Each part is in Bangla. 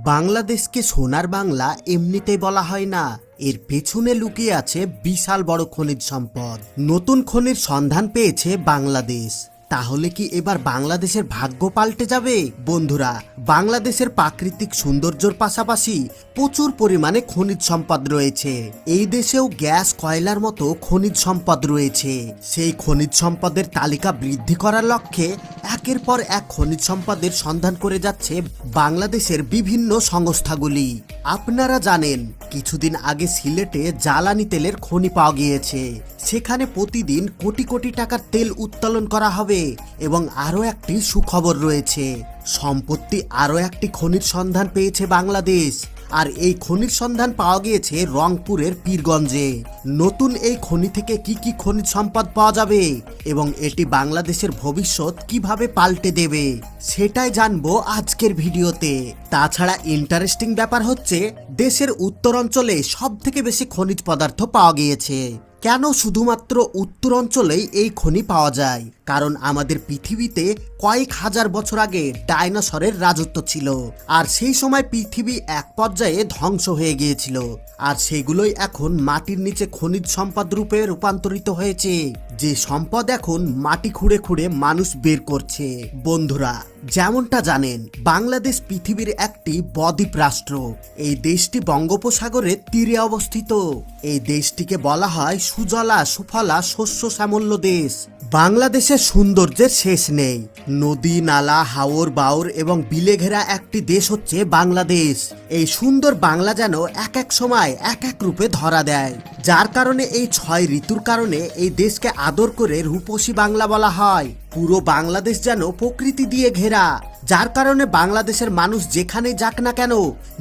বাংলাদেশকে সোনার বাংলা এমনিতেই বলা হয় না, এর পেছনে লুকিয়ে আছে বিশাল বড় খনিজ সম্পদ। নতুন খনির সন্ধান পেয়েছে বাংলাদেশ। তাহলে কি এবার বাংলাদেশের ভাগ্য পাল্টে যাবে? বন্ধুরা, বাংলাদেশের প্রাকৃতিক সৌন্দর্যের পাশাপাশি প্রচুর পরিমাণে খনিজ সম্পদ রয়েছে। এই দেশেও গ্যাস, কয়লার মতো খনিজ সম্পদ রয়েছে। সেই খনিজ সম্পদের তালিকা বৃদ্ধি করার লক্ষ্যে একের পর এক খনিজ সম্পদের সন্ধান করে যাচ্ছে বাংলাদেশের বিভিন্ন সংস্থাগুলি। আপনারা জানেন, কিছুদিন আগে সিলেটে জ্বালানি তেলের খনি পাওয়া গিয়েছে। সেখানে প্রতিদিন কোটি কোটি টাকার তেল উত্তোলন করা হবে। এবং আরও একটি সুখবর রয়েছে, সম্প্রতি আরও একটি খনির সন্ধান পেয়েছে বাংলাদেশ। আর এই খনির সন্ধান পাওয়া গিয়েছে রংপুরের পীরগঞ্জে। নতুন এই খনি থেকে কি কি খনিজ সম্পদ পাওয়া যাবে এবং এটি বাংলাদেশের ভবিষ্যৎ কিভাবে পাল্টে দেবে, সেটাই জানবো আজকের ভিডিওতে। তাছাড়া ইন্টারেস্টিং ব্যাপার হচ্ছে, দেশের উত্তরাঞ্চলে সব থেকে বেশি খনিজ পদার্থ পাওয়া গিয়েছে। কেন শুধুমাত্র উত্তর অঞ্চলেই এই খনি পাওয়া যায়? কারণ আমাদের পৃথিবীতে কয়েক হাজার বছর আগে ডাইনোসরের রাজত্ব ছিল। আর সেই সময় পৃথিবী এক পর্যায়ে ধ্বংস হয়ে গিয়েছিল। আর সেগুলোই এখন মাটির নিচে খনিজ সম্পদ রূপে রূপান্তরিত হয়েছে, যে সম্পদ এখন মাটি খুঁড়ে খুঁড়ে মানুষ বের করছে। বন্ধুরা, যেমনটা জানেন, বাংলাদেশ পৃথিবীর একটি বদ্বীপ রাষ্ট্র। এই দেশটি বঙ্গোপসাগরের তীরে অবস্থিত। এই দেশটিকে বলা হয় সুজলা সুফলা শস্য শ্যামল্য দেশ। বাংলাদেশের সৌন্দর্যের শেষ নেই। নদী, নালা, হাওর বাওর এবং বিলে ঘেরা একটি দেশ হচ্ছে বাংলাদেশ। এই সুন্দর বাংলা যেন এক এক সময় এক এক রূপে ধরা দেয়, যার কারণে এই 6 ঋতুর কারণে এই দেশকে আদর করে রূপসী বাংলা বলা হয়। পুরো বাংলাদেশ যেন প্রকৃতি দিয়ে ঘেরা, যার কারণে বাংলাদেশের মানুষ যেখানে যাক না কেন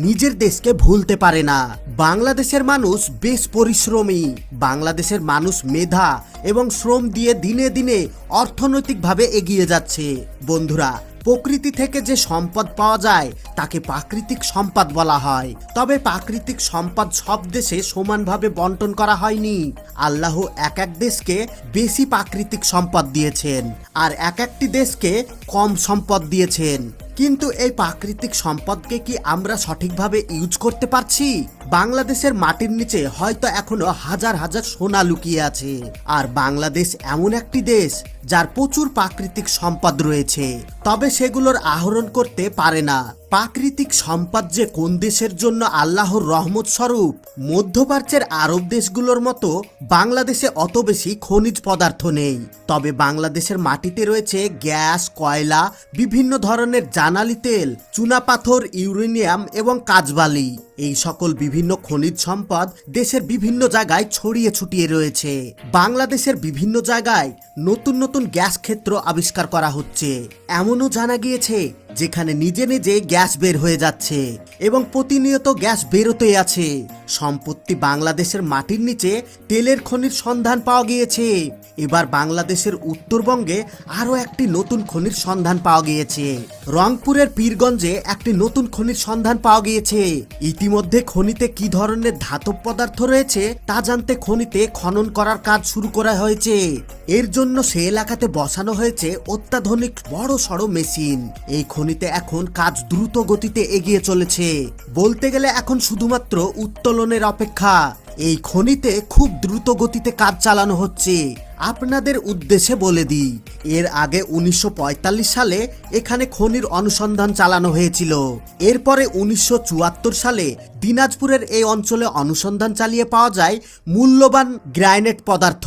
নিজের দেশকে ভুলতে পারে না। বাংলাদেশের মানুষ বেশ পরিশ্রমী। বাংলাদেশের মানুষ মেধা এবং শ্রম দিয়ে দিনে দিনে অর্থনৈতিকভাবে এগিয়ে যাচ্ছে। বন্ধুরা, প্রকৃতি থেকে যে সম্পদ পাওয়া যায় তাকে প্রাকৃতিক সম্পদ বলা হয়। তবে প্রাকৃতিক সম্পদ সব দেশে সমানভাবে বন্টন করা হয়নি। আল্লাহ এক এক দেশকে বেশি প্রাকৃতিক সম্পদ দিয়েছেন, আর এক একটি দেশকে কম সম্পদ দিয়েছেন। কিন্তু এই প্রাকৃতিক সম্পদকে কি আমরা সঠিকভাবে ইউজ করতে পারছি? বাংলাদেশের মাটির নিচে হয়তো এখনো হাজার হাজার সোনা লুকিয়ে আছে। আর বাংলাদেশ এমন একটি দেশ যার প্রচুর প্রাকৃতিক সম্পদ রয়েছে, তবে সেগুলোর আহরণ করতে পারে না। প্রাকৃতিক সম্পদ যে কোন দেশের জন্য আল্লাহর রহমত স্বরূপ। মধ্যপ্রাচ্যের আরব দেশগুলোর মতো বাংলাদেশে অত বেশি খনিজ পদার্থ নেই। তবে বাংলাদেশের মাটিতে রয়েছে গ্যাস, কয়লা, বিভিন্ন ধরনের জ্বালানি তেল, চুনাপাথর, ইউরেনিয়াম এবং কাঁচবালি। এই সকল বিভিন্ন খনিজ সম্পদ দেশের বিভিন্ন জায়গায় ছড়িয়ে ছিটিয়ে রয়েছে। বাংলাদেশের বিভিন্ন জায়গায় নতুন নতুন গ্যাস ক্ষেত্র আবিষ্কার করা হচ্ছে। এমনও জানা গিয়েছে যেখানে নিজে নিজে গ্যাস বের হয়ে যাচ্ছে এবং প্রতিনিয়ত গ্যাস বেরোতেই আছে। সম্প্রতি বাংলাদেশের মাটির নিচে তেলের খনির সন্ধান পাওয়া গিয়েছে। এবার বাংলাদেশের উত্তরবঙ্গে আরও একটি নতুন খনির সন্ধান পাওয়া গিয়েছে। রংপুরের পীরগঞ্জে একটি নতুন খনির সন্ধান পাওয়া গিয়েছে। ইতিমধ্যে খনিতে কি ধরনের ধাতব পদার্থ রয়েছে তা জানতে খনিতে খনন করার কাজ শুরু করা হয়েছে। এর জন্য সে এলাকাতে বসানো হয়েছে অত্যাধুনিক বড় সড় মেশিন। এই খনিতে এখন কাজ দ্রুত গতিতে এগিয়ে চলেছে। বলতে গেলে এখন শুধুমাত্র উত্তোলনের অপেক্ষা। এই খনিতে খুব দ্রুত গতিতে কাজ চালানো হচ্ছে। আপনাদের উদ্দেশ্যে বলে দিই, এর আগে 1945 সালে এখানে খনির অনুসন্ধান চালানো হয়েছিল। এরপরে 1974 সালে দিনাজপুরের এই অঞ্চলে অনুসন্ধান চালিয়ে পাওয়া যায় মূল্যবান গ্রানাইট পদার্থ।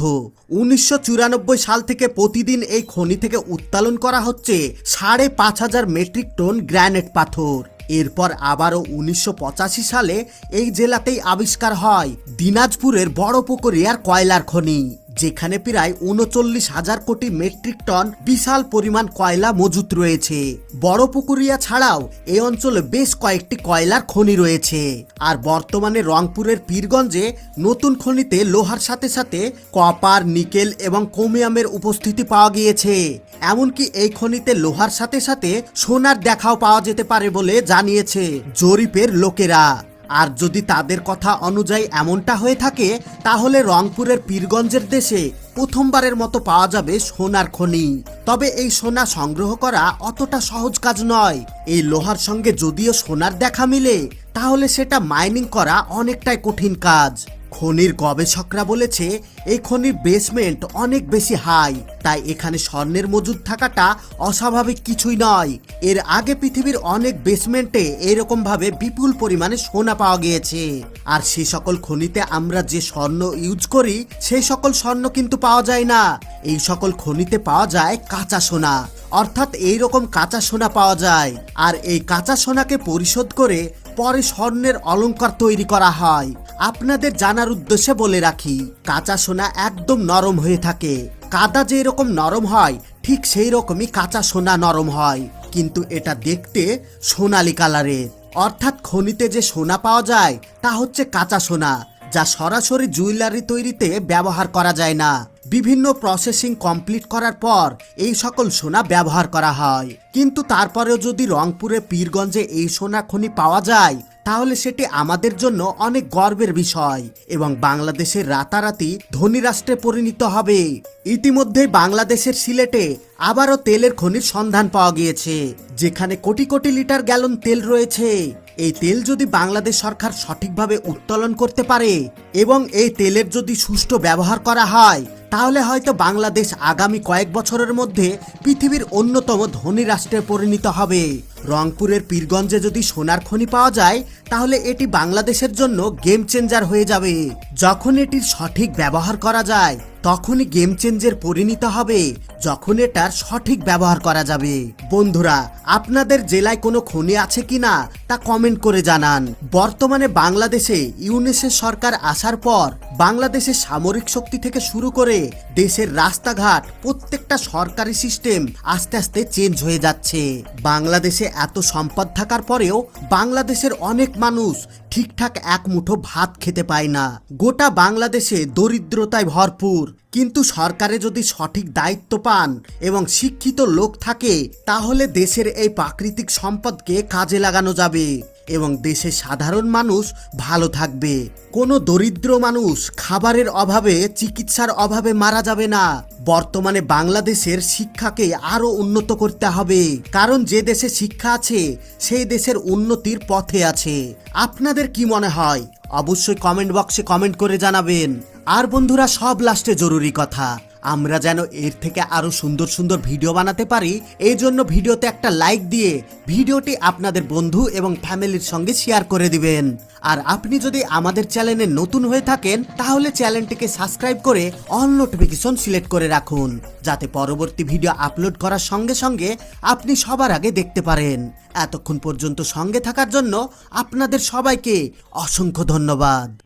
1994 সাল থেকে প্রতিদিন এই খনি থেকে উত্তোলন করা হচ্ছে 5,500 মেট্রিক টন গ্রানাইট পাথর। এরপর আবারও 1985 সালে এই জেলাতেই আবিষ্কার হয় দিনাজপুরের বড়পুকুরিয়ার কয়লার খনি, যেখানে প্রায় 39,000 কোটি মেট্রিক টন বিশাল পরিমাণ কয়লা মজুত রয়েছে। বড়পুকুরিয়া ছাড়াও এই অঞ্চলে বেশ কয়েকটি কয়লার খনি রয়েছে। আর বর্তমানে রংপুরের পীরগঞ্জে নতুন খনিতে লোহার সাথে সাথে কপার, নিকেল এবং ক্রোমিয়ামের উপস্থিতি পাওয়া গিয়েছে। এমনকি এই খনিতে লোহার সাথে সাথে সোনার দেখাও পাওয়া যেতে পারে বলে জানিয়েছে জরিপের লোকেরা। আর যদি তাদের কথা অনুযায়ী এমনটা হয়ে থাকে, তাহলে রংপুরের পীরগঞ্জের দেশে প্রথমবারের মতো পাওয়া যাবে সোনার খনি। তবে এই সোনা সংগ্রহ করা অতটা সহজ কাজ নয়। এই লোহার সঙ্গে যদিও সোনার দেখা মিলে, তাহলে সেটা মাইনিং করা অনেকটাই কঠিন কাজ। খনির গবেষকরা বলেছে এই খনির বেসমেন্ট অনেক বেশি হাই, তাই এখানে স্বর্ণের মজুদ থাকাটা অস্বাভাবিক কিছুই নয়। এর আগে পৃথিবীর অনেক বেসমেন্টে এরকম ভাবে বিপুল পরিমাণে সোনা পাওয়া গিয়েছে। আর সেই সকল খনিতে আমরা যে স্বর্ণ ইউজ করি সেই সকল স্বর্ণ কিন্তু পাওয়া যায় না। এই সকল খনিতে পাওয়া যায় কাঁচা সোনা, অর্থাৎ এইরকম কাঁচা সোনা পাওয়া যায়। আর এই কাঁচা সোনাকে পরিশোধ করে পরে স্বর্ণের অলংকার তৈরি করা হয়। আপনাদের জানার উদ্দেশ্যে বলে রাখি, কাঁচা সোনা একদম নরম হয়ে থাকে। কাদা যে এরকম নরম হয় ঠিক সেই রকমই কাঁচা সোনা নরম হয়, কিন্তু এটা দেখতে সোনালী কালারের। অর্থাৎ খনিতে যে সোনা পাওয়া যায় তা হচ্ছে কাঁচা সোনা, যা সরাসরি জুয়েলারি তৈরিতে ব্যবহার করা যায় না। বিভিন্ন প্রসেসিং কমপ্লিট করার পর এই সকল সোনা ব্যবহার করা হয়। কিন্তু তারপরেও যদি রংপুরের পীরগঞ্জে এই সোনা খনি পাওয়া যায়, তাহলে সেটি আমাদের জন্য অনেক গর্বের বিষয় এবং বাংলাদেশের রাতারাতি ধনী রাষ্ট্রে পরিণত হবে। ইতিমধ্যে বাংলাদেশের সিলেটে আবারও তেলের খনির সন্ধান পাওয়া গিয়েছে, যেখানে কোটি কোটি লিটার গ্যালন তেল রয়েছে। এই তেল যদি বাংলাদেশ সরকার সঠিকভাবে উত্তোলন করতে পারে এবং এই তেলের যদি সুষ্ঠু ব্যবহার করা হয়, তাহলে হয়তো বাংলাদেশ আগামী কয়েক বছরের মধ্যে পৃথিবীর অন্যতম ধনী রাষ্ট্রে পরিণত হবে। রংপুরের পীরগঞ্জে যদি সোনার খনি পাওয়া যায়, তাহলে এটি বাংলাদেশের জন্য গেম চেঞ্জার হয়ে যাবে। যখন এটির সঠিক ব্যবহার করা যায়, তখনই গেম চেঞ্জের পরিণত হবে, যখন এটার সঠিক ব্যবহার করা যাবে। বন্ধুরা, আপনাদের জেলায় কোনো খনি আছে কিনা তা কমেন্ট করে জানান। বর্তমানে বাংলাদেশে ইউনিসেফ সরকার আসার পর বাংলাদেশের সামরিক শক্তি থেকে শুরু করে দেশের রাস্তাঘাট প্রত্যেকটা সরকারি সিস্টেম আস্তে আস্তে চেঞ্জ হয়ে যাচ্ছে। বাংলাদেশে এত সম্পদ থাকার পরেও বাংলাদেশের অনেক মানুষ ঠিকঠাক এক মুঠো ভাত খেতে পায় না। গোটা বাংলাদেশে দরিদ্রতায় ভরপুর, কিন্তু সরকারে যদি সঠিক দায়িত্ব পান এবং শিক্ষিত লোক থাকে, তাহলে দেশের এই প্রাকৃতিক সম্পদকে কাজে লাগানো যাবে এবং দেশের সাধারণ মানুষ ভালো থাকবে। কোনো দরিদ্র মানুষ খাবারের অভাবে, চিকিৎসার অভাবে মারা যাবে না। বর্তমানে বাংলাদেশের শিক্ষাকে আরো উন্নত করতে হবে, কারণ যে দেশে শিক্ষা আছে সেই দেশের উন্নতির পথে আছে। আপনাদের কি মনে হয়? অবশ্যই কমেন্ট বক্সে কমেন্ট করে জানাবেন। আর বন্ধুরা, সব লাস্টে জরুরি কথা, আমরা যেন এর থেকে আরো সুন্দর সুন্দর ভিডিও বানাতে পারি, এই জন্য ভিডিওতে একটা লাইক দিয়ে ভিডিওটি আপনাদের বন্ধু এবং ফ্যামিলির সঙ্গে শেয়ার করে দিবেন। আর আপনি যদি আমাদের চ্যানেলে নতুন হয়ে থাকেন, তাহলে চ্যানেলটিকে সাবস্ক্রাইব করে অল নোটিফিকেশন সিলেক্ট করে রাখুন, যাতে পরবর্তী ভিডিও আপলোড করার সঙ্গে সঙ্গে আপনি সবার আগে দেখতে পারেন। এতক্ষণ পর্যন্ত সঙ্গে থাকার জন্য আপনাদের সবাইকে অসংখ্য ধন্যবাদ।